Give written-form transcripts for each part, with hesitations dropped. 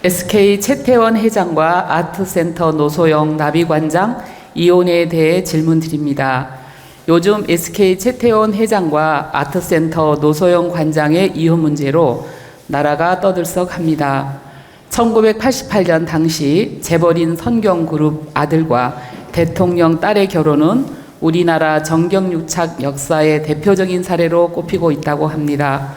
SK 채태원 회장과 아트센터 노소영 나비관장 이혼에 대해 질문드립니다. 요즘 SK 채태원 회장과 아트센터 노소영 관장의 이혼 문제로 나라가 떠들썩합니다. 1988년 당시 재벌인 선경그룹 아들과 대통령 딸의 결혼은 우리나라 정경유착 역사의 대표적인 사례로 꼽히고 있다고 합니다.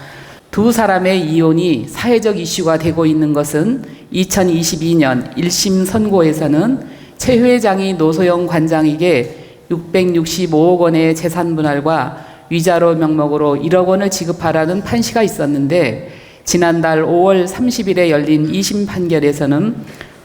두 사람의 이혼이 사회적 이슈가 되고 있는 것은 2022년 1심 선고에서는 최 회장이 노소영 관장에게 665억 원의 재산 분할과 위자료 명목으로 1억 원을 지급하라는 판시가 있었는데, 지난달 5월 30일에 열린 2심 판결에서는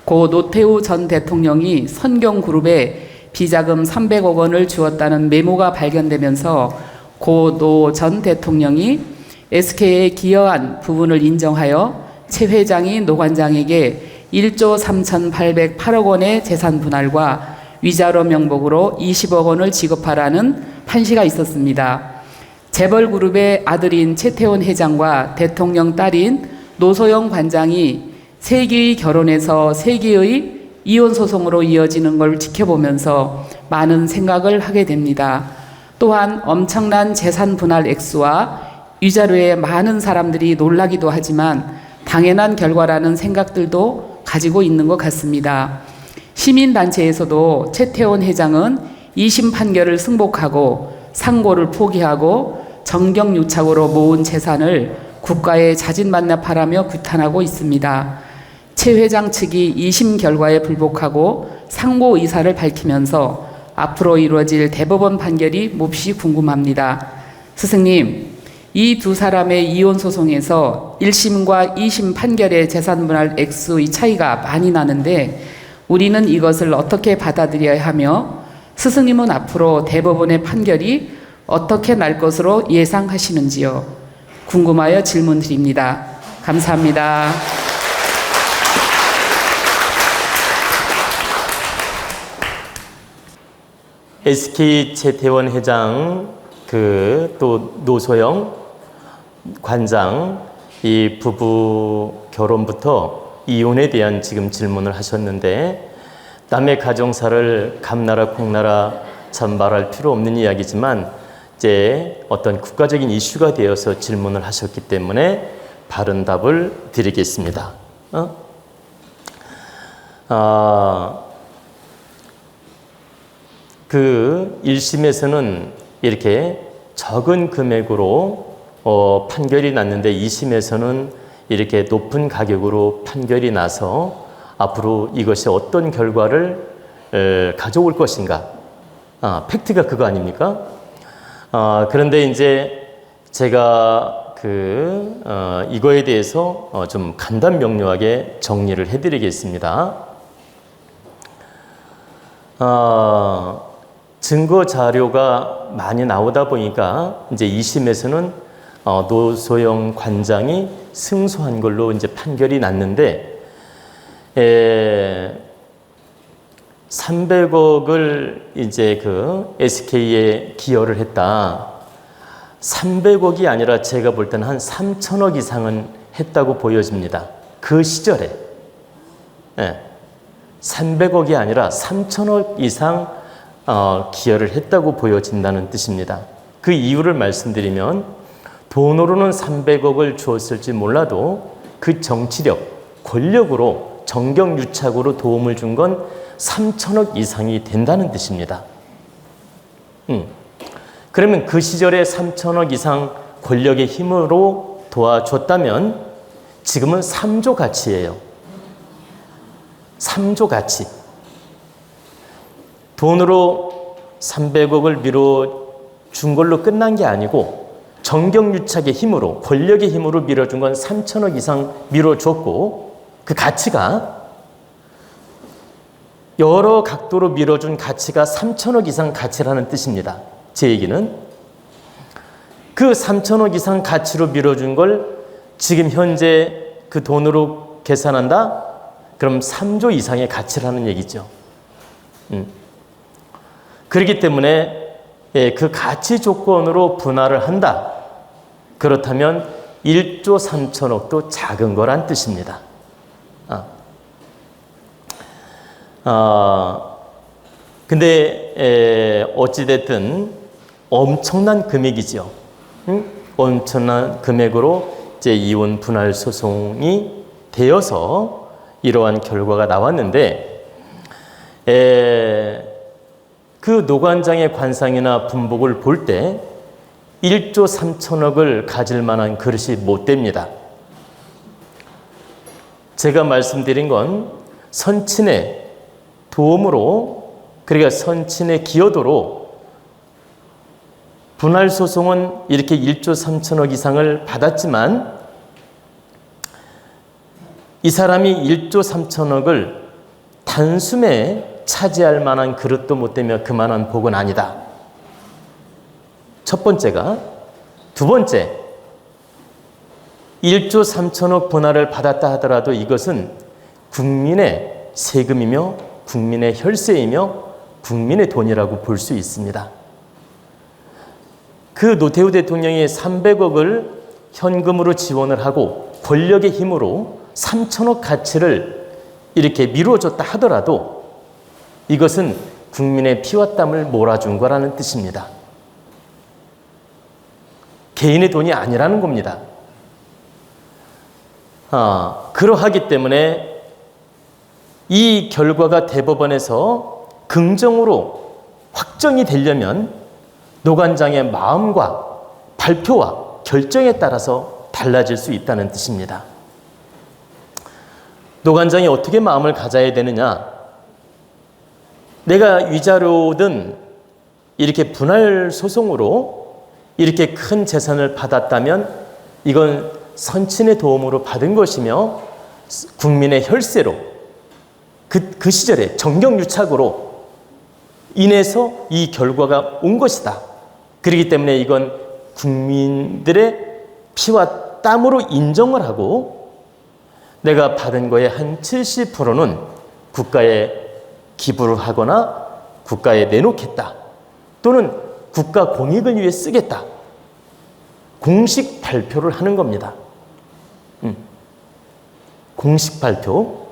고 노태우 전 대통령이 선경그룹에 비자금 300억 원을 주었다는 메모가 발견되면서 고 노 전 대통령이 SK에 기여한 부분을 인정하여 최 회장이 노 관장에게 1조 3,808억 원의 재산 분할과 위자료 명목으로 20억 원을 지급하라는 판시가 있었습니다. 재벌그룹의 아들인 채태원 회장과 대통령 딸인 노소영 관장이 세기의 결혼에서 세기의 이혼 소송으로 이어지는 걸 지켜보면서 많은 생각을 하게 됩니다. 또한 엄청난 재산 분할 액수와 위자료에 많은 사람들이 놀라기도 하지만 당연한 결과라는 생각들도 가지고 있는 것 같습니다. 시민단체에서도 채태원 회장은 2심 판결을 승복하고 상고를 포기하고 정경유착으로 모은 재산을 국가에 자진만납하라며 규탄하고 있습니다. 최 회장 측이 2심 결과에 불복하고 상고 의사를 밝히면서 앞으로 이루어질 대법원 판결이 몹시 궁금합니다. 스승님, 이 두 사람의 이혼 소송에서 1심과 2심 판결의 재산 분할 액수의 차이가 많이 나는데 우리는 이것을 어떻게 받아들여야 하며, 스승님은 앞으로 대법원의 판결이 어떻게 날 것으로 예상하시는지요? 궁금하여 질문드립니다. 감사합니다. SK 채태원 회장, 또 노소영 관장, 이 부부 결혼부터 이혼에 대한 지금 질문을 하셨는데, 남의 가정사를 감나라 콩나라 참 말할 필요 없는 이야기지만 이제 어떤 국가적인 이슈가 되어서 질문을 하셨기 때문에 바른 답을 드리겠습니다. 그 1심에서는 이렇게 적은 금액으로 판결이 났는데 2심에서는 이렇게 높은 가격으로 판결이 나서 앞으로 이것이 어떤 결과를 가져올 것인가, 팩트가 그거 아닙니까? 그런데 이제 제가 이거에 대해서 좀 간단명료하게 정리를 해드리겠습니다. 증거 자료가 많이 나오다 보니까 이제 2심에서는 노소영 관장이 승소한 걸로 이제 판결이 났는데, 300억을 이제 SK에 기여를 했다. 300억이 아니라 제가 볼 때는 한 3천억 이상은 했다고 보여집니다. 그 시절에. 300억이 아니라 3천억 이상 기여를 했다고 보여진다는 뜻입니다. 그 이유를 말씀드리면, 돈으로는 300억을 주었을지 몰라도 그 정치력, 권력으로 정경유착으로 도움을 준 건 3천억 이상이 된다는 뜻입니다. 그러면 그 시절에 3천억 이상 권력의 힘으로 도와줬다면 지금은 3조 가치예요. 3조 가치. 돈으로 300억을 밀어준 걸로 끝난 게 아니고 정경유착의 힘으로, 권력의 힘으로 밀어준 건 3천억 이상 밀어줬고, 그 가치가 여러 각도로 밀어준 가치가 3천억 이상 가치라는 뜻입니다. 제 얘기는 그 3천억 이상 가치로 밀어준 걸 지금 현재 그 돈으로 계산한다? 그럼 3조 이상의 가치라는 얘기죠. 그렇기 때문에 그 가치 조건으로 분할을 한다. 그렇다면 1조 3천억도 작은 거란 뜻입니다. 근데 어찌됐든 엄청난 금액이죠. 응? 엄청난 금액으로 이제 이혼 분할 소송이 되어서 이러한 결과가 나왔는데, 그 노관장의 관상이나 분복을 볼 때 1조 3천억을 가질 만한 그릇이 못 됩니다. 제가 말씀드린 건 선친의 도움으로, 그러니까 선친의 기여도로 분할 소송은 이렇게 1조 3천억 이상을 받았지만 이 사람이 1조 3천억을 단숨에 차지할 만한 그릇도 못 되며 그만한 복은 아니다. 첫 번째가. 두 번째, 1조 3천억 분할을 받았다 하더라도 이것은 국민의 세금이며 국민의 혈세이며 국민의 돈이라고 볼 수 있습니다. 그 노태우 대통령이 300억을 현금으로 지원을 하고 권력의 힘으로 3천억 가치를 이렇게 미루어줬다 하더라도 이것은 국민의 피와 땀을 몰아준 거라는 뜻입니다. 개인의 돈이 아니라는 겁니다. 그러하기 때문에 이 결과가 대법원에서 긍정으로 확정이 되려면 노관장의 마음과 발표와 결정에 따라서 달라질 수 있다는 뜻입니다. 노관장이 어떻게 마음을 가져야 되느냐? 내가 위자료든 이렇게 분할 소송으로 이렇게 큰 재산을 받았다면 이건 선친의 도움으로 받은 것이며 국민의 혈세로 그 시절에 정경유착으로 인해서 이 결과가 온 것이다. 그렇기 때문에 이건 국민들의 피와 땀으로 인정을 하고 내가 받은 거의 한 70%는 국가에 기부를 하거나 국가에 내놓겠다. 또는 국가 공익을 위해 쓰겠다. 공식 발표를 하는 겁니다. 공식 발표.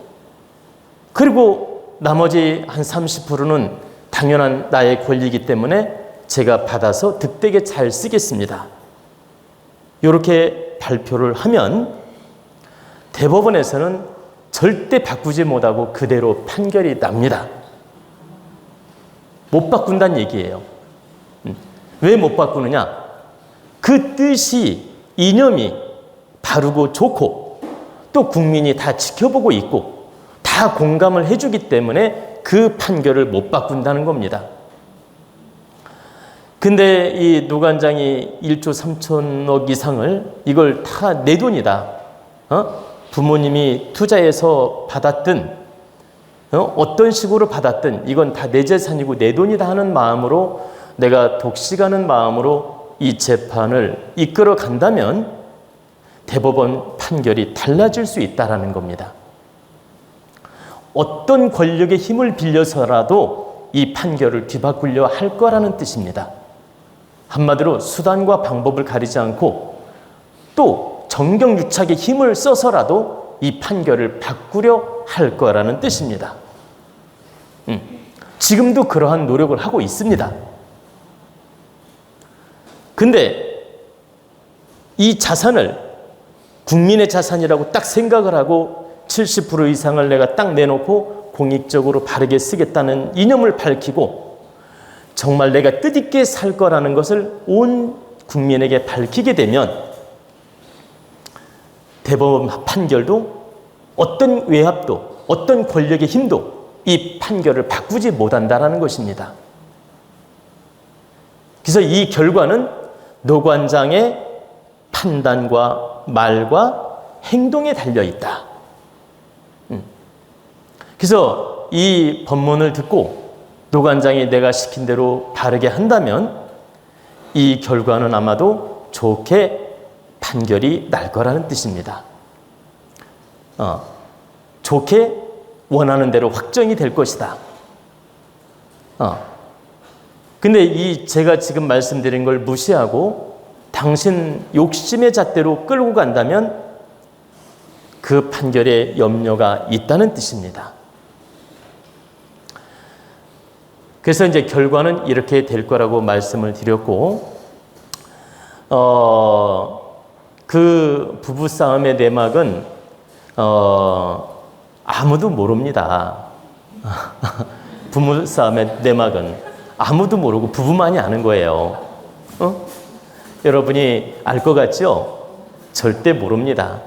그리고 나머지 한 30%는 당연한 나의 권리이기 때문에 제가 받아서 득되게 잘 쓰겠습니다. 이렇게 발표를 하면 대법원에서는 절대 바꾸지 못하고 그대로 판결이 납니다. 못 바꾼다는 얘기예요. 왜 못 바꾸느냐? 그 뜻이, 이념이 바르고 좋고 또 국민이 다 지켜보고 있고 다 공감을 해주기 때문에 그 판결을 못 바꾼다는 겁니다. 근데 이 노관장이 1조 3천억 이상을 이걸 다 내 돈이다. 부모님이 투자해서 받았든 어떤 식으로 받았든 이건 다 내 재산이고 내 돈이다 하는 마음으로 내가 독식하는 마음으로 이 재판을 이끌어 간다면 대법원 판결이 달라질 수 있다는 겁니다. 어떤 권력의 힘을 빌려서라도 이 판결을 뒤바꾸려 할 거라는 뜻입니다. 한마디로 수단과 방법을 가리지 않고 또 정경유착의 힘을 써서라도 이 판결을 바꾸려 할 거라는 뜻입니다. 지금도 그러한 노력을 하고 있습니다. 근데 이 자산을 국민의 자산이라고 딱 생각을 하고 70% 이상을 내가 딱 내놓고 공익적으로 바르게 쓰겠다는 이념을 밝히고 정말 내가 뜻있게 살 거라는 것을 온 국민에게 밝히게 되면 대법원 판결도 어떤 외압도 어떤 권력의 힘도 이 판결을 바꾸지 못한다는 것입니다. 그래서 이 결과는 노관장의 판단과 말과 행동에 달려있다. 그래서 이 법문을 듣고 노관장이 내가 시킨 대로 바르게 한다면 이 결과는 아마도 좋게 판결이 날 거라는 뜻입니다. 좋게 원하는 대로 확정이 될 것이다. 근데 제가 지금 말씀드린 걸 무시하고 당신 욕심의 잣대로 끌고 간다면 그 판결에 염려가 있다는 뜻입니다. 그래서 이제 결과는 이렇게 될 거라고 말씀을 드렸고, 그 부부싸움의 내막은, 아무도 모릅니다. 부부싸움의 내막은 아무도 모르고 부부만이 아는 거예요. 여러분이 알 것 같죠? 절대 모릅니다.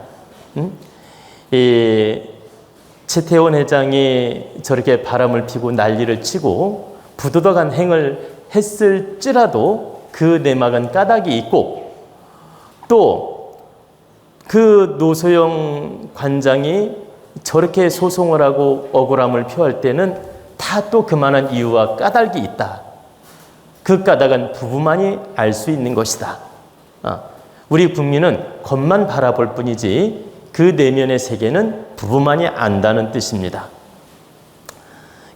이 최태원 회장이 저렇게 바람을 피고 난리를 치고 부도덕한 행을 했을지라도 그 내막은 까닭이 있고, 또 그 노소영 관장이 저렇게 소송을 하고 억울함을 표할 때는 다 또 그만한 이유와 까닭이 있다. 그 까닭은 부부만이 알 수 있는 것이다. 우리 국민은 겉만 바라볼 뿐이지 그 내면의 세계는 부부만이 안다는 뜻입니다.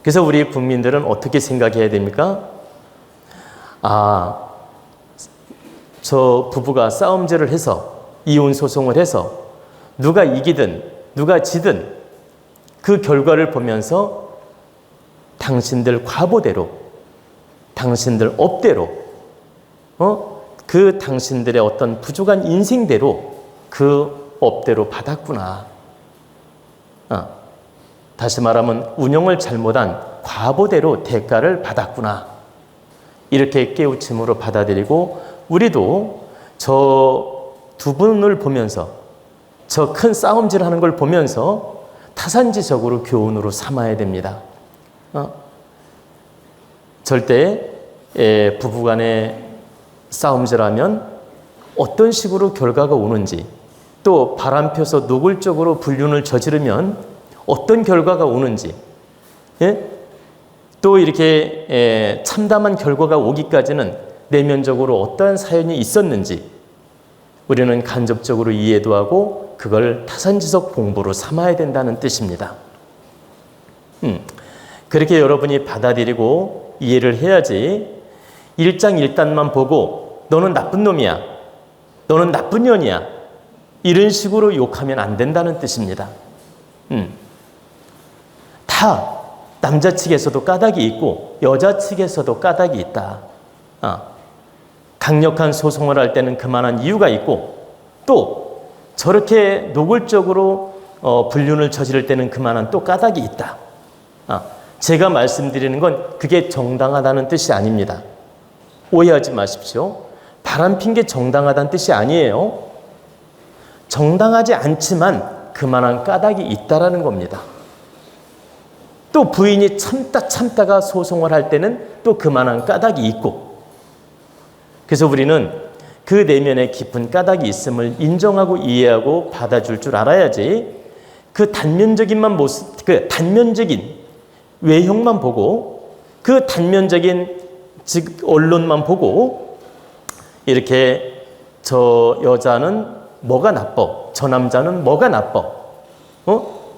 그래서 우리 국민들은 어떻게 생각해야 됩니까? 저 부부가 싸움질을 해서 이혼 소송을 해서 누가 이기든 누가 지든 그 결과를 보면서 당신들 과보대로, 당신들 업대로, 그 당신들의 어떤 부족한 인생대로 그 업대로 받았구나. 다시 말하면 운영을 잘못한 과보대로 대가를 받았구나. 이렇게 깨우침으로 받아들이고, 우리도 저 두 분을 보면서, 저 큰 싸움질 하는 걸 보면서 타산지석으로 교훈으로 삼아야 됩니다. 절대 부부간에 싸움질하면 어떤 식으로 결과가 오는지, 또 바람 펴서 노골적으로 불륜을 저지르면 어떤 결과가 오는지, 또 이렇게 참담한 결과가 오기까지는 내면적으로 어떠한 사연이 있었는지 우리는 간접적으로 이해도 하고 그걸 타산지석 공부로 삼아야 된다는 뜻입니다. 그렇게 여러분이 받아들이고 이해를 해야지 일장일단만 보고 너는 나쁜 놈이야, 너는 나쁜 년이야, 이런 식으로 욕하면 안 된다는 뜻입니다. 다 남자 측에서도 까닭이 있고 여자 측에서도 까닭이 있다. 강력한 소송을 할 때는 그만한 이유가 있고, 또 저렇게 노골적으로 불륜을 저지를 때는 그만한 또 까닭이 있다. 제가 말씀드리는 건 그게 정당하다는 뜻이 아닙니다. 오해하지 마십시오. 바람핀 게 정당하다는 뜻이 아니에요. 정당하지 않지만 그만한 까닭이 있다라는 겁니다. 또 부인이 참다가 소송을 할 때는 또 그만한 까닭이 있고, 그래서 우리는 그 내면에 깊은 까닭이 있음을 인정하고 이해하고 받아줄 줄 알아야지, 그 단면적인만 모습, 그 단면적인 외형만 보고, 그 단면적인 즉 언론만 보고 이렇게 저 여자는 뭐가 나빠, 저 남자는 뭐가 나빠,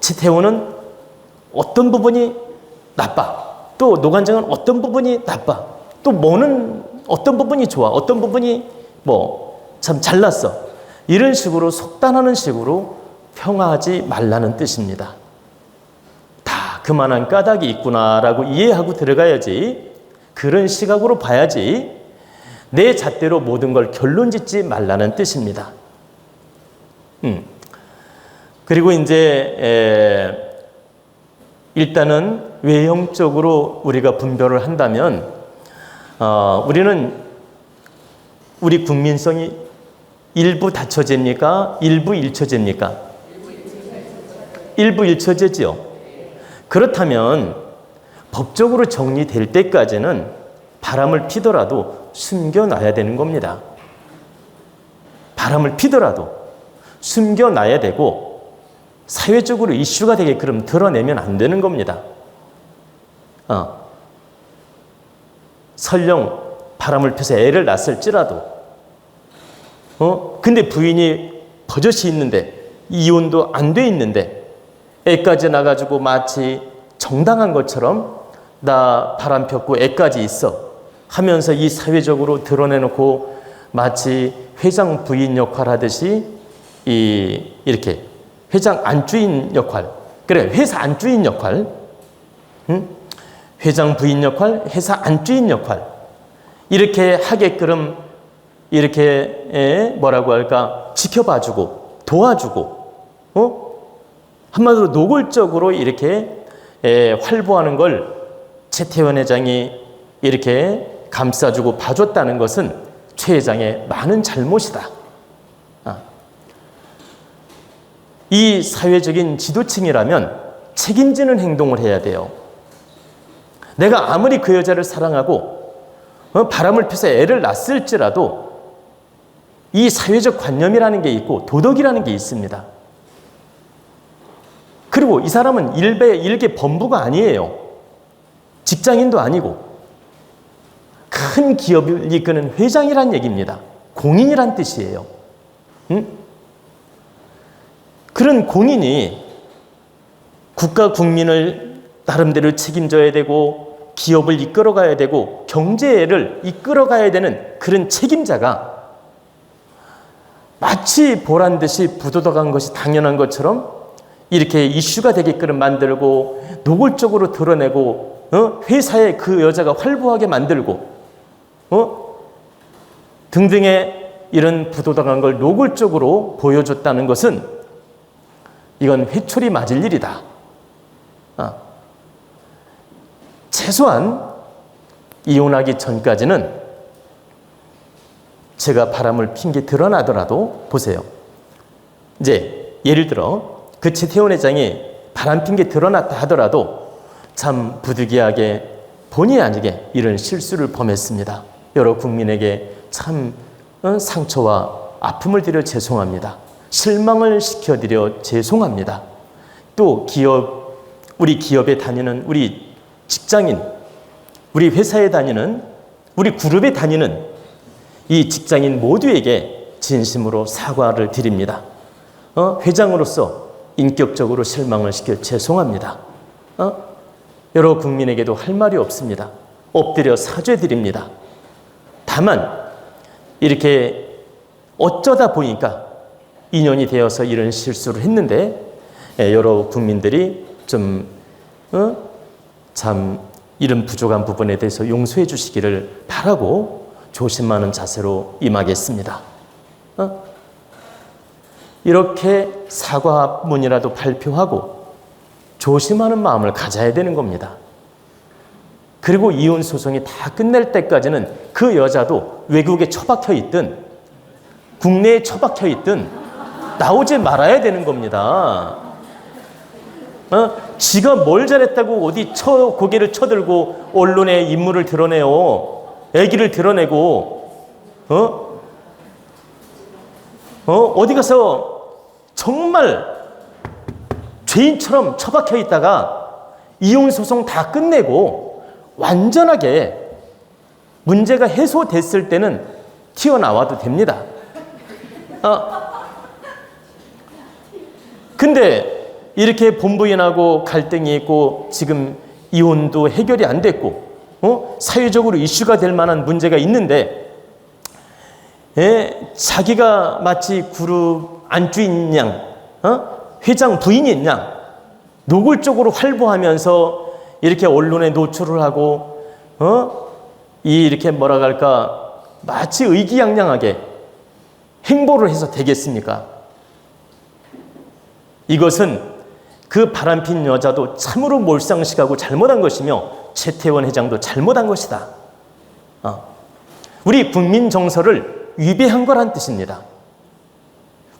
지태훈은 어떤 부분이 나빠, 또 노관장은 어떤 부분이 나빠, 또 뭐는 어떤 부분이 좋아, 어떤 부분이 참 잘났어, 이런 식으로 속단하는 식으로 평하지 말라는 뜻입니다. 다 그만한 까닭이 있구나라고 이해하고 들어가야지, 그런 시각으로 봐야지 내 잣대로 모든 걸 결론 짓지 말라는 뜻입니다. 그리고 이제 일단은 외형적으로 우리가 분별을 한다면, 우리는 우리 국민성이 일부 다처제입니까? 일부 일처제입니까? 일부 일처제지요. 그렇다면 법적으로 정리될 때까지는 바람을 피더라도 숨겨놔야 되는 겁니다. 바람을 피더라도 숨겨놔야 되고 사회적으로 이슈가 되게끔 드러내면 안 되는 겁니다. 설령 바람을 펴서 애를 낳았을지라도, 근데 부인이 버젓이 있는데, 이혼도 안 돼 있는데 애까지 나가지고 마치 정당한 것처럼 나 바람 폈고 애까지 있어 하면서 이 사회적으로 드러내놓고 마치 회장 부인 역할 하듯이 이렇게 회장 안주인 역할, 그래 회사 안주인 역할, 회장 부인 역할, 회사 안주인 역할 이렇게 하게끔 이렇게 뭐라고 할까 지켜봐주고 도와주고 한마디로 노골적으로 이렇게 활보하는 걸 최태원 회장이 이렇게 감싸주고 봐줬다는 것은 최 회장의 많은 잘못이다. 이 사회적인 지도층이라면 책임지는 행동을 해야 돼요. 내가 아무리 그 여자를 사랑하고 바람을 펴서 애를 낳았을지라도 이 사회적 관념이라는 게 있고 도덕이라는 게 있습니다. 그리고 이 사람은 일개 범부가 아니에요. 직장인도 아니고 큰 기업을 이끄는 회장이란 얘기입니다. 공인이란 뜻이에요. 그런 공인이 국가 국민을 나름대로 책임져야 되고 기업을 이끌어가야 되고 경제를 이끌어가야 되는 그런 책임자가 마치 보란 듯이 부도덕한 것이 당연한 것처럼 이렇게 이슈가 되게끔 만들고 노골적으로 드러내고 회사에 그 여자가 활보하게 만들고 등등의 이런 부도덕한 걸 노골적으로 보여줬다는 것은 이건 회초리 맞을 일이다. 최소한 이혼하기 전까지는 제가 바람을 핀 게 드러나더라도 보세요. 이제 예를 들어 그 최태원 회장이 바람 핀 게 드러났다 하더라도 참 부득이하게 본의 아니게 이런 실수를 범했습니다. 여러 국민에게 참 상처와 아픔을 드려 죄송합니다. 실망을 시켜드려 죄송합니다. 또 우리 기업에 다니는 우리 직장인, 우리 회사에 다니는, 우리 그룹에 다니는 이 직장인 모두에게 진심으로 사과를 드립니다. 회장으로서 인격적으로 실망을 시켜 죄송합니다. 여러 국민에게도 할 말이 없습니다. 엎드려 사죄드립니다. 다만 이렇게 어쩌다 보니까 인연이 되어서 이런 실수를 했는데 여러 국민들이 좀 참 이런 부족한 부분에 대해서 용서해 주시기를 바라고 조심하는 자세로 임하겠습니다. 이렇게 사과문이라도 발표하고 조심하는 마음을 가져야 되는 겁니다. 그리고 이혼 소송이 다 끝날 때까지는 그 여자도 외국에 처박혀 있든 국내에 처박혀 있든 나오지 말아야 되는 겁니다. 지가 뭘 잘했다고 어디 고개를 쳐들고 언론에 인물을 드러내요. 애기를 드러내고 어디 가서 정말 죄인처럼 처박혀 있다가 이혼 소송 다 끝내고 완전하게 문제가 해소됐을 때는 튀어나와도 됩니다. 근데 이렇게 본부인하고 갈등이 있고 지금 이혼도 해결이 안 됐고 사회적으로 이슈가 될 만한 문제가 있는데 자기가 마치 그룹 안주인 양 회장 부인인 양 노골적으로 활보하면서 이렇게 언론에 노출을 하고 이렇게 뭐라 할까 마치 의기양양하게 행보를 해서 되겠습니까? 이것은 그 바람핀 여자도 참으로 몰상식하고 잘못한 것이며 최태원 회장도 잘못한 것이다. 우리 국민 정서를 위배한 거란 뜻입니다.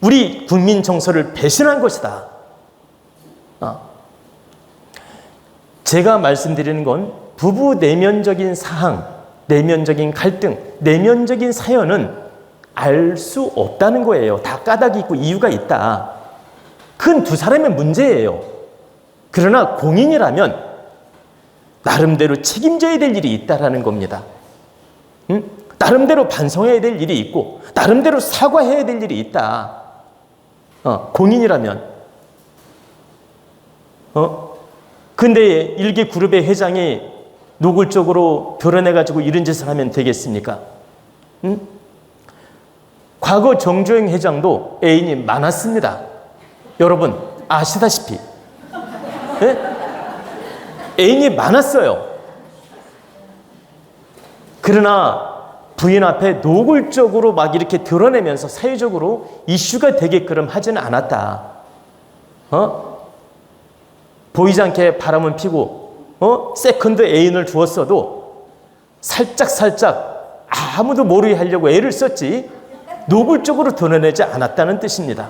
우리 국민 정서를 배신한 것이다. 제가 말씀드리는 건 부부 내면적인 사항, 내면적인 갈등, 내면적인 사연은 알 수 없다는 거예요. 다 까닭이 있고 이유가 있다. 그건 두 사람의 문제예요. 그러나 공인이라면 나름대로 책임져야 될 일이 있다라는 겁니다. 나름대로 반성해야 될 일이 있고 나름대로 사과해야 될 일이 있다. 공인이라면. 근데 일개 그룹의 회장이 노골적으로 드러내가지고 이런 짓을 하면 되겠습니까? 과거 정주행 회장도 애인이 많았습니다. 여러분 아시다시피 애인이 많았어요. 그러나 부인 앞에 노골적으로 막 이렇게 드러내면서 사회적으로 이슈가 되게끔 하지는 않았다. 보이지 않게 바람은 피고, 세컨드 애인을 두었어도 살짝 아무도 모르게 하려고 애를 썼지, 노골적으로 드러내지 않았다는 뜻입니다.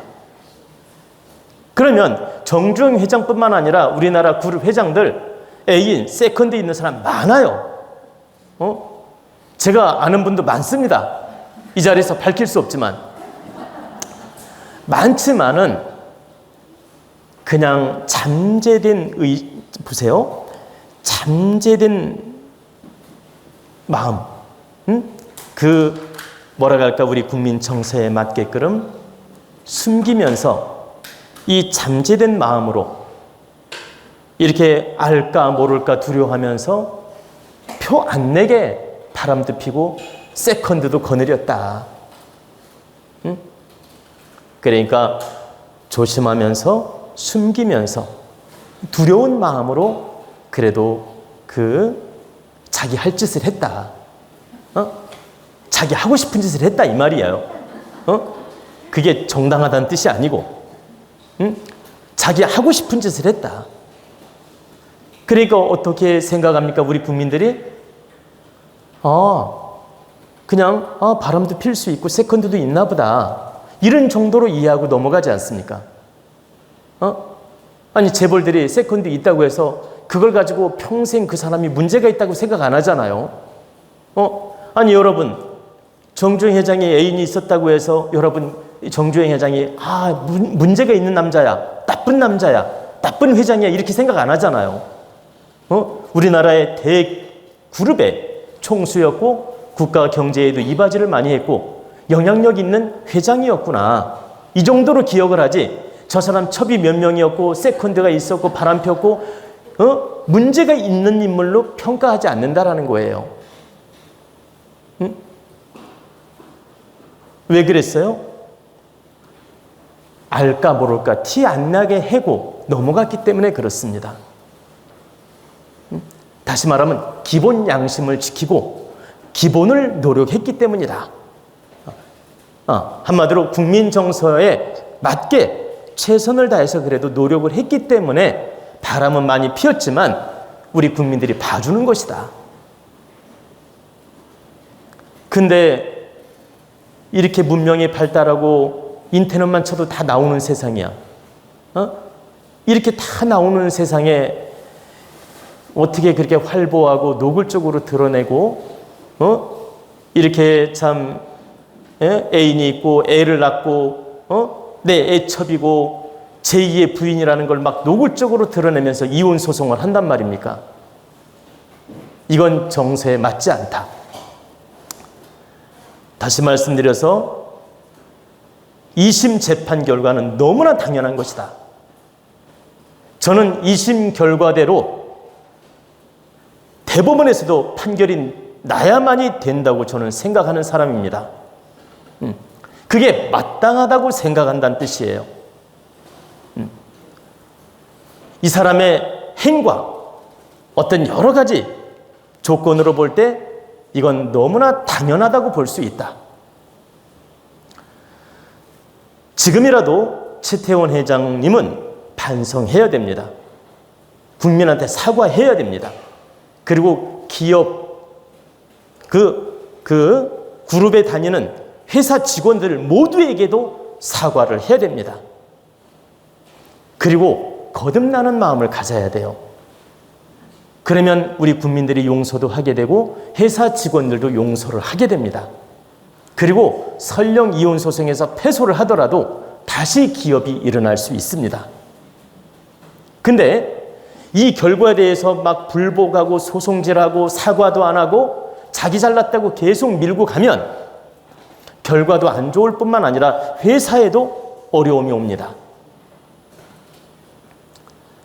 그러면 정주영 회장뿐만 아니라 우리나라 그룹 회장들 애인, 세컨드 있는 사람 많아요. 제가 아는 분도 많습니다. 이 자리에서 밝힐 수 없지만. 많지만은 그냥 잠재된 보세요. 잠재된 마음. 뭐라 할까, 우리 국민 정서에 맞게끔 숨기면서 이 잠재된 마음으로 이렇게 알까 모를까 두려워하면서 표 안 내게 바람도 피고 세컨드도 거느렸다. 그러니까 조심하면서 숨기면서 두려운 마음으로 그래도 자기 할 짓을 했다. 자기 하고 싶은 짓을 했다 이 말이에요. 그게 정당하다는 뜻이 아니고 자기 하고 싶은 짓을 했다. 그러니까 어떻게 생각합니까? 우리 국민들이 그냥 바람도 필 수 있고 세컨드도 있나 보다, 이런 정도로 이해하고 넘어가지 않습니까? 아니 재벌들이 세컨드 있다고 해서 그걸 가지고 평생 그 사람이 문제가 있다고 생각 안 하잖아요. 아니 여러분, 정주행 회장이 애인이 있었다고 해서 여러분 정주행 회장이 문제가 있는 남자야, 나쁜 남자야, 나쁜 회장이야 이렇게 생각 안 하잖아요. 우리나라의 대그룹의 총수였고 국가 경제에도 이바지를 많이 했고 영향력 있는 회장이었구나, 이 정도로 기억을 하지, 저 사람 첩이 몇 명이었고 세컨드가 있었고 바람 폈고 문제가 있는 인물로 평가하지 않는다라는 거예요. 왜 그랬어요? 알까 모를까 티 안 나게 해고 넘어갔기 때문에 그렇습니다. 다시 말하면 기본 양심을 지키고 기본을 노력했기 때문이다. 한마디로 국민 정서에 맞게 최선을 다해서 그래도 노력을 했기 때문에 바람은 많이 피었지만 우리 국민들이 봐주는 것이다. 근데 이렇게 문명이 발달하고 인터넷만 쳐도 다 나오는 세상이야. 이렇게 다 나오는 세상에 어떻게 그렇게 활보하고 노골적으로 드러내고 이렇게 참 애인이 있고 애를 낳고 내 애첩이고 제2의 부인이라는 걸 막 노골적으로 드러내면서 이혼 소송을 한단 말입니까? 이건 정서에 맞지 않다. 다시 말씀드려서 2심 재판 결과는 너무나 당연한 것이다. 저는 2심 결과대로 대법원에서도 판결이 나야만이 된다고 저는 생각하는 사람입니다. 그게 마땅하다고 생각한다는 뜻이에요. 이 사람의 행과 어떤 여러 가지 조건으로 볼 때 이건 너무나 당연하다고 볼 수 있다. 지금이라도 최태원 회장님은 반성해야 됩니다. 국민한테 사과해야 됩니다. 그리고 기업, 그룹에 다니는 회사 직원들 모두에게도 사과를 해야 됩니다. 그리고 거듭나는 마음을 가져야 돼요. 그러면 우리 국민들이 용서도 하게 되고 회사 직원들도 용서를 하게 됩니다. 그리고 설령 이혼 소송에서 패소를 하더라도 다시 기업이 일어날 수 있습니다. 근데 이 결과에 대해서 막 불복하고 소송질하고 사과도 안 하고 자기 잘났다고 계속 밀고 가면 결과도 안 좋을 뿐만 아니라 회사에도 어려움이 옵니다.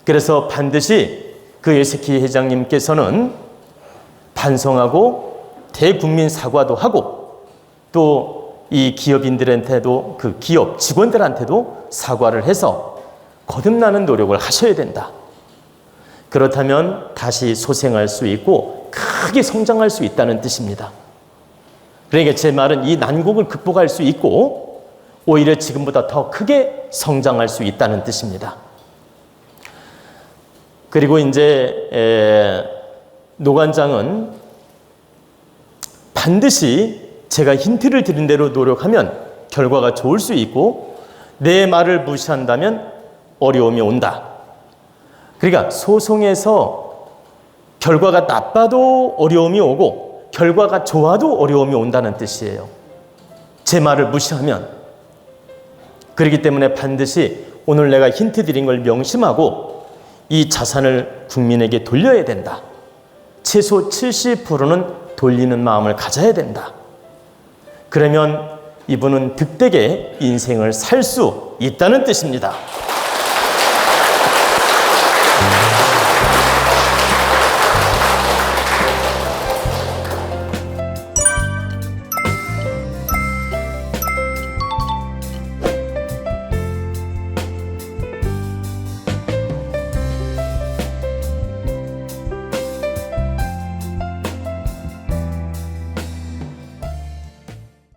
그래서 반드시 그 SK 회장님께서는 반성하고 대국민 사과도 하고 또 이 기업인들한테도 그 기업 직원들한테도 사과를 해서 거듭나는 노력을 하셔야 된다. 그렇다면 다시 소생할 수 있고 크게 성장할 수 있다는 뜻입니다. 그러니까 제 말은 이 난국을 극복할 수 있고 오히려 지금보다 더 크게 성장할 수 있다는 뜻입니다. 그리고 이제 노관장은 반드시 제가 힌트를 드린 대로 노력하면 결과가 좋을 수 있고 내 말을 무시한다면 어려움이 온다. 그러니까 소송에서 결과가 나빠도 어려움이 오고 결과가 좋아도 어려움이 온다는 뜻이에요. 제 말을 무시하면. 그렇기 때문에 반드시 오늘 내가 힌트 드린 걸 명심하고 이 자산을 국민에게 돌려야 된다. 최소 70%는 돌리는 마음을 가져야 된다. 그러면 이분은 득되게 인생을 살 수 있다는 뜻입니다.